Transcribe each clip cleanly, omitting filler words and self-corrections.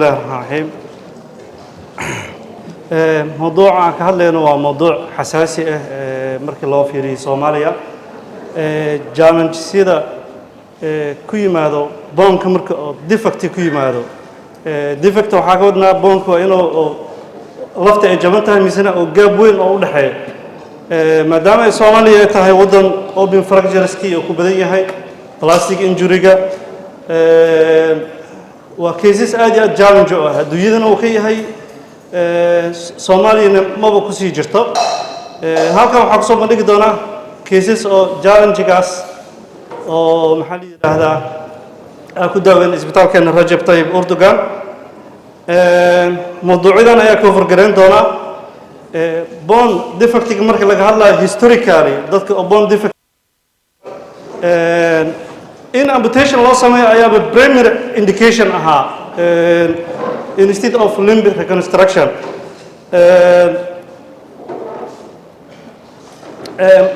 الله الرحمن الرحيم. موضوع كهذا هو موضوع حساسي مركز الله في صوماليا. جامن سيدا كوي ماذا بانك مركز ديفكت كوي ماذا ديفكت وحاجودنا بانك وإنه لفت جامنتها مثلا وجابوين أو دحية ما دام صوماليا تهاي وطن أو بين فراكجرسكي أو كبدية هاي بلاستيك إنجوريجا وكيسس آدي جالنج دويدنا وكي هاي سوماليا ما بكسي جرتا هالكم حقصو بندق دونا كيسس أو جالنج جاس أو محلي هذا أكو داون إسبيتال كان رجب طيب أردوغان موضوعنا أنا كوفر جرين دونا بون ديفكتيك مركز لك هلا هيستوريكالي ضدك بون ديفكت in amputation loo sameeyo ayaaba primary indication ahaa instead of limb reconstruction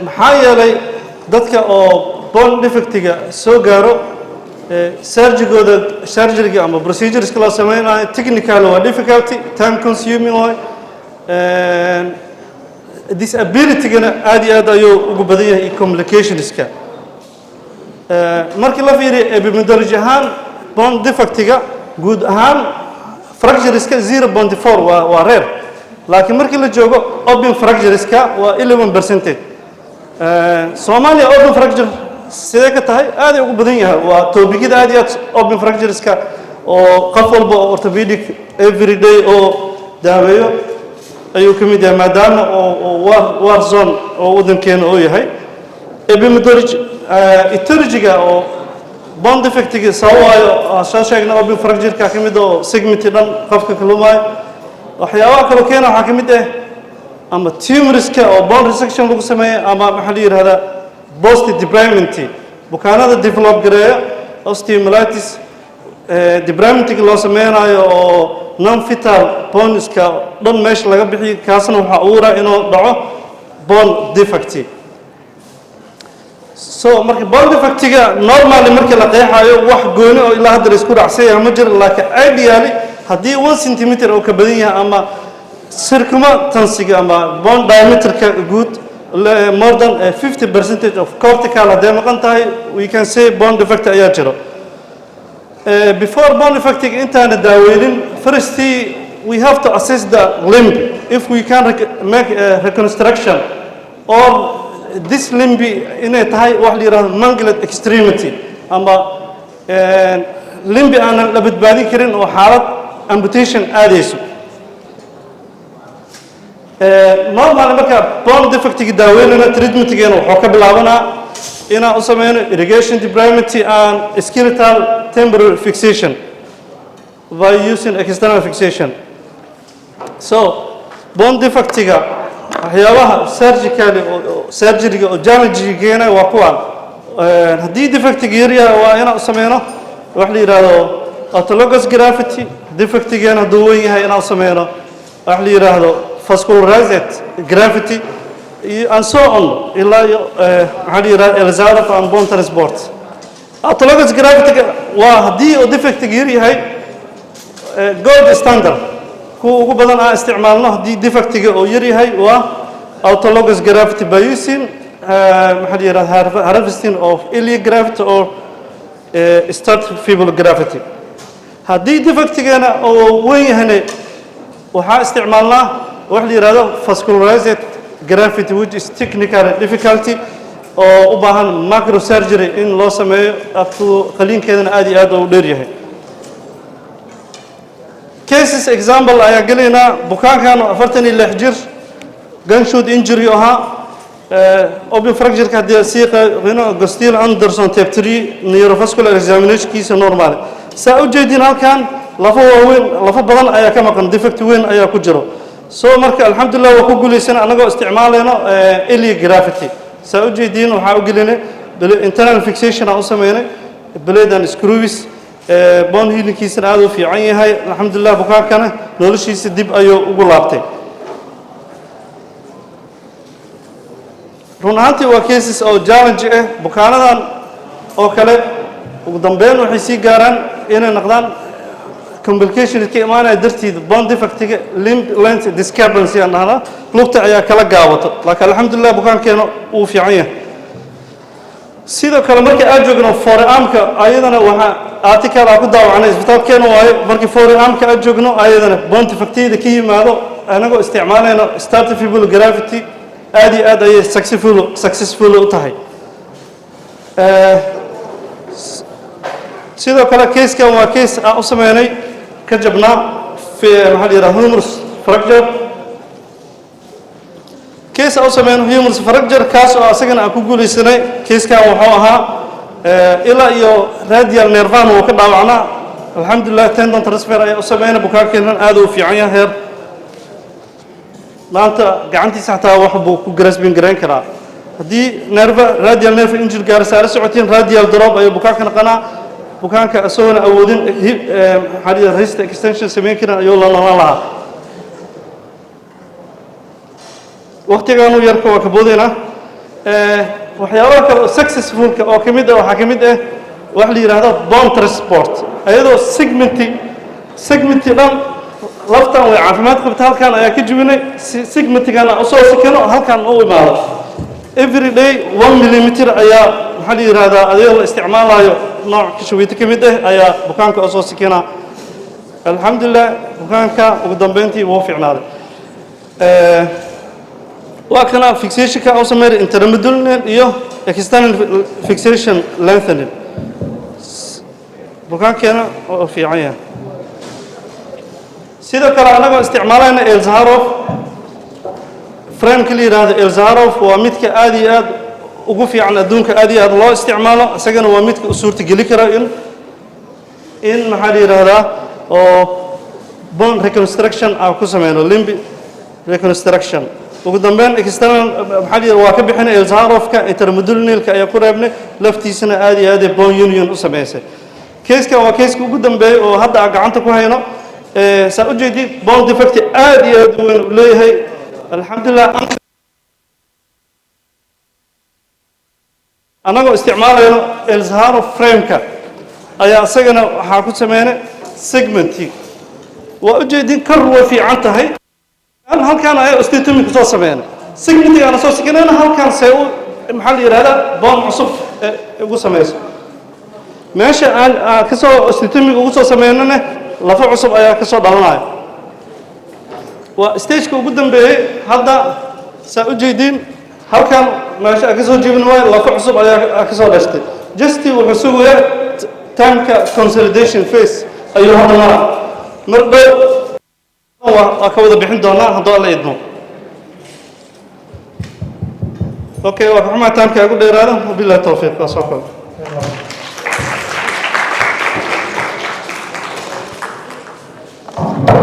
maxaa yeelay dadka oo bone defectiga soo gaaro surgery ama procedures loo sameynayo technical waa difficulty time consuming way disability-gana aad iyo aad ayuu ugu badan yahay complicationska markii la fiiriyo epidemiology ahaan bone defectiga guud ahaan fractureska 0.4 waa rare laakiin markii la joogo open fractureska waa 11% Soomaaliya open fracture sidee ka tahay aad ay ugu badan yahay waa toobigida aad iyo aad open fractureska oo qof walba orthopedic every day oo daaweeyo ayuu ka mid yahay maadaama oo war zone oo wadankeena oo yahay epidemiology etiologiga oo bone defectiga sawayo soo sheegna open fracture-ka kamid oo segment dhan qofka kalumaay waxyaabaha kale keena waxa kamid ah ama tumorska oo bone resection lagu sameeyo ama waxa la yiraahdaa post debridement bukaanada develop gareeyo osteomyelitis debridement loo sameeyo oo non fetal boneska dhan meesha laga bixiyo kaasna waxa uu raa inuu dhaco bone defect so marka bone defectiga normally marka la qeexayo wax gooni oo ilaa hadda isku dhacsay ma jiro laakiin ideally hadii 1 cm oo ka badan yahay ama circumference ama bone diameter-ka guud more than 50% of cortical hadii maqan tahay we can say bone defect ayaa jiro before bone defect intaana daaweynin first we have to assess the limb if we can make a reconstruction or this limb inay tahay wax la yiraahdo mangled extremity ama limb aan la badbaadin karin oo xaalad amputation aadayso normally marka bone defect daaweynana treatment-geena wuxuu ka bilaabanaa inaan u sameeyno irrigation debridement and skeletal temporary fixation by using external fixation so bone defect-ga waxyaabaha surgery oo damage-geena waa kuwan haddii defect area waa inaan u sameeyno wax la yiraahdo autologous graft defect-geena hadduu weyn yahay inaan u sameeyno wax la yiraahdo vascularized graft and so on ilaa waxa la yiraahdo Elizabeth and bone transport autologous graft waa haddii oo defect yahay gold standard kuwa ugu badan aan isticmaalno haddii defect-ga oo yar yahay waa autologous graft by using waxa la yiraahdaa harvesting of iliac graft or start fibula graft haddii defect-gana oo weyn yahay waxa isticmaalnaa wax la yiraahdo vascularized graft which is technically difficulty oo u baahan microsurgery in loo sameeyo qaliinkeedana aad iyo aad u dheer yahay cases example ayaa galayna bukaankan 46 jir gunshot injury ahaa open fracture-ka hadii siiqa Reno Agostino Anderson type 3 neurovascular examination kiisa normal saa u jeedin halkan lafo waaweyn lafo badan ayaa ka maqan defect weyn ayaa ku jiro soo marka alxamdulillah waa ku guuleysana anagoo isticmaalayno iliac graft saa u jeedin waxa u gelinay internal fixation aan u sameeynay blade and screws bone healing-kiisana aad u fiican yahay alxamdulillah bukaankana noloshiisa dib ayuu ugu laabtay run ahaantii waa cases oo challenge ah bukaanadan oo kale ugu dambeyn waxay sii gaaraan inay noqdaan complication ka imaanaya darteed bone defect-ga limb length discrepancy aan dhahnaa lugta ayaa kala gaabato laakiin alxamdulillah bukaankeena uu fiican yahay sidoo kale markii aan joogno forearmka ayadana waxa article ku daawacanay isbitaalkeena waayo markii forearmka aan joogno ayadana bone defect-da ka yimaado anagoo isticmaalayno startifiable gravity aad iyo aad ayay successful u tahay sidoo kale case-kan waa case aan u sameynay ka jabnaa maxaa la yidhaha humerus fracture case aan u sameynay humerus fracture kaas oo asagana aan ku guulaysanay case-kan wuxuu ahaa ilaa iyo radial nervan uu ka dhaawacnaa alxamdulillah tendon transfer ayaa u sameynay bukaankeenan aad u fiican yahay heer maanta gacantiisa xataa wax buu ku grasping garayn karaa haddii nerva radial nerve injury gaar saara socotiin radial drop ayuu bukaanka naqanaa bukaanka asagoona awoodin maxaa la yidhaha wrist extension samayn karin ayuu la nolan lahaa waqtigaanu yarka waa ka boodaynaa waxyaabaha kale oo successfulka oo ka mid ah waxaa ka mid ah wax la yidhaahdo bone transport ayadoo segmenti dhan laftan way caafimaad qabta halkan ayaa ka jibinay segmentigana usoo sikano halkan u imaado every day 1 millimeter ayaa maxaa la yidhaahdaa adoo la isticmaalayo nooc kashawiito ka mid ah ayaa bukaanka usoo sikana alxamdulillah bukaanka ugu dambeyntii wuu fiicnaaday waa kana fixationka oo sameeyay intermedullary iyo external fixation lengthening bukaankeena oo fiican yahay sidoo kale anagoo isticmaalayna Elzaharov frame-ka la yidhaahdo Elzaharov waa midka aad iyo aad ugu fiican adduunka aad iyo aad loo isticmaalo isagana waa midka u suurtageli kara in maxaa la yidhaahdaa oo bone reconstruction aan ku sameyno limb reconstruction ugu dambeyn external maxaa la yidhaahdaa waa ka bixinay Elzaharovka intermedullary-ka ayaa ku reebnay laftiisana aad iyo aad bone union u sameysay case-ka waa case-ka ugu dambeeyay oo hadda aan gacanta ku hayno saa u jeedid bone defect aad iyo aad u weyn u leeyahay alxamdulillah anagoo isticmaalayno Elzaharov frame-ka ayaa isagana waxaa ku sameynay segmenti waa u jeedin kor way fiican tahay halkan ayaa osteotomy ku soo sameynay segmentigaana soo sikanayna halkan see u maxaa la yidhahdaa bone cusub ugu sameyso meesha aan ka soo osteotomy ugu soo sameynana lafa cusub ayaa ka soo dhalanaya waa stage-ka ugu dambeeyay hadda saa u jeedin halkan meesha ka soo jeebin waayo lafa cusub ayaa ka soo dhashtay just wuxuu sugayaa time-ka consolidation phase ayuu hadda maraa mar dhow waa ka wada bixin doonaa hadduu alla idmo okay waa ka xumaa time-ka ugu dheeraada wabillahi tawfiiq waa soo koob